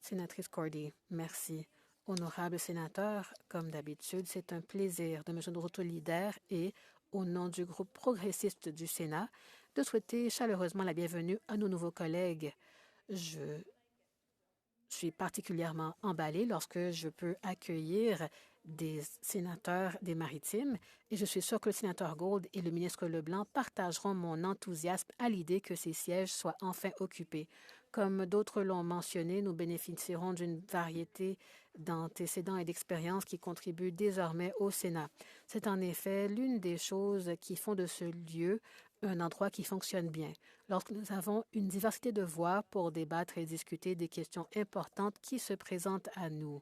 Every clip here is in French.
Sénatrice Cordy, merci. Honorable sénateur, comme d'habitude, c'est un plaisir de me joindre au leader et, au nom du groupe progressiste du Sénat, de souhaiter chaleureusement la bienvenue à nos nouveaux collègues. Je suis particulièrement emballée lorsque je peux accueillir des sénateurs des Maritimes et je suis sûre que le sénateur Gould et le ministre Leblanc partageront mon enthousiasme à l'idée que ces sièges soient enfin occupés. Comme d'autres l'ont mentionné, nous bénéficierons d'une variété d'antécédents et d'expériences qui contribuent désormais au Sénat. C'est en effet l'une des choses qui font de ce lieu un endroit qui fonctionne bien. Lorsque nous avons une diversité de voix pour débattre et discuter des questions importantes qui se présentent à nous.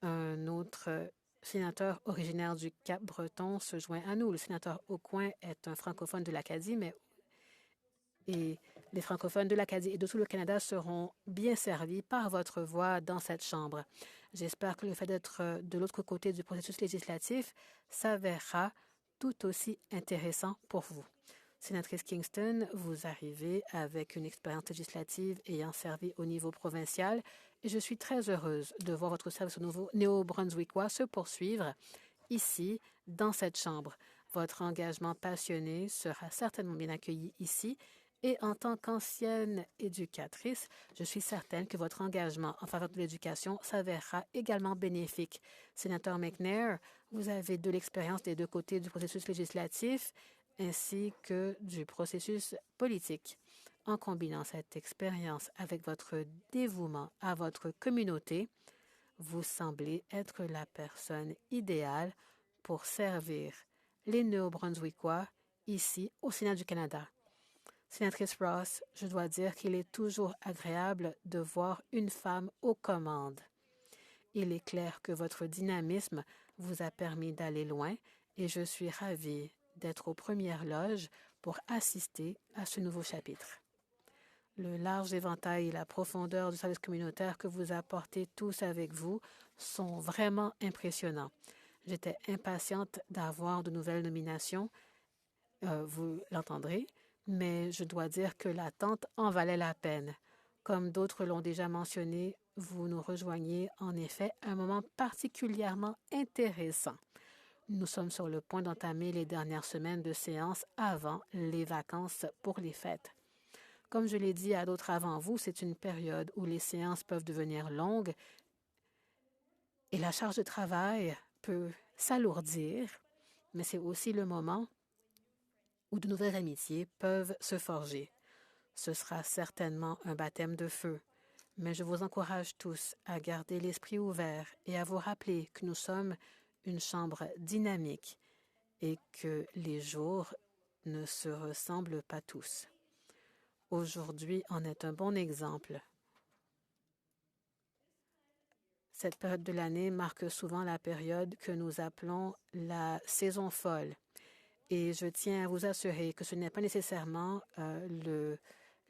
Un autre sénateur originaire du Cap-Breton se joint à nous. Le sénateur Aucoin est un francophone de l'Acadie, et les francophones de l'Acadie et de tout le Canada seront bien servis par votre voix dans cette Chambre. J'espère que le fait d'être de l'autre côté du processus législatif s'avérera tout aussi intéressant pour vous. Sénatrice Kingston, vous arrivez avec une expérience législative ayant servi au niveau provincial et je suis très heureuse de voir votre service au nouveau néo-brunswickois se poursuivre ici, dans cette Chambre. Votre engagement passionné sera certainement bien accueilli ici et en tant qu'ancienne éducatrice, je suis certaine que votre engagement en faveur de l'éducation s'avérera également bénéfique. Sénateur McNair, vous avez de l'expérience des deux côtés du processus législatif ainsi que du processus politique. En combinant cette expérience avec votre dévouement à votre communauté, vous semblez être la personne idéale pour servir les Néo-Brunswickois ici au Sénat du Canada. Sénatrice Ross, je dois dire qu'il est toujours agréable de voir une femme aux commandes. Il est clair que votre dynamisme vous a permis d'aller loin et je suis ravie d'être aux premières loges pour assister à ce nouveau chapitre. Le large éventail et la profondeur du service communautaire que vous apportez tous avec vous sont vraiment impressionnants. J'étais impatiente d'avoir de nouvelles nominations, vous l'entendrez, mais je dois dire que l'attente en valait la peine. Comme d'autres l'ont déjà mentionné, vous nous rejoignez en effet à un moment particulièrement intéressant. Nous sommes sur le point d'entamer les dernières semaines de séance avant les vacances pour les fêtes. Comme je l'ai dit à d'autres avant vous, c'est une période où les séances peuvent devenir longues et la charge de travail peut s'alourdir, mais c'est aussi le moment où de nouvelles amitiés peuvent se forger. Ce sera certainement un baptême de feu, mais je vous encourage tous à garder l'esprit ouvert et à vous rappeler que nous sommes une chambre dynamique et que les jours ne se ressemblent pas tous. Aujourd'hui en est un bon exemple. Cette période de l'année marque souvent la période que nous appelons la saison folle. Et je tiens à vous assurer que ce n'est pas nécessairement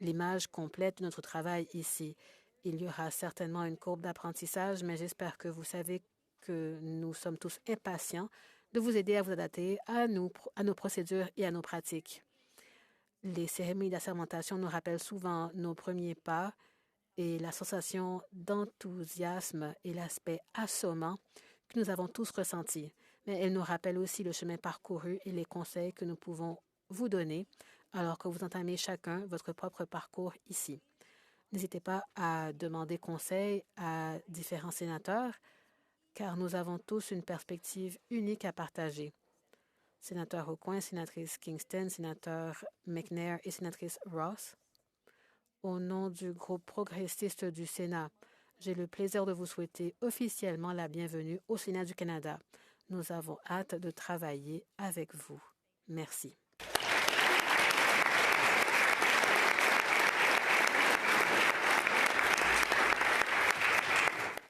l'image complète de notre travail ici. Il y aura certainement une courbe d'apprentissage, mais j'espère que vous savez que nous sommes tous impatients de vous aider à vous adapter à nos procédures et à nos pratiques. Les cérémonies d'assermentation nous rappellent souvent nos premiers pas et la sensation d'enthousiasme et l'aspect assommant que nous avons tous ressentis. Mais elles nous rappellent aussi le chemin parcouru et les conseils que nous pouvons vous donner alors que vous entamez chacun votre propre parcours ici. N'hésitez pas à demander conseil à différents sénateurs car nous avons tous une perspective unique à partager. Sénateur Aucoin, sénatrice Kingston, sénateur McNair et sénatrice Ross, au nom du groupe progressiste du Sénat, j'ai le plaisir de vous souhaiter officiellement la bienvenue au Sénat du Canada. Nous avons hâte de travailler avec vous. Merci.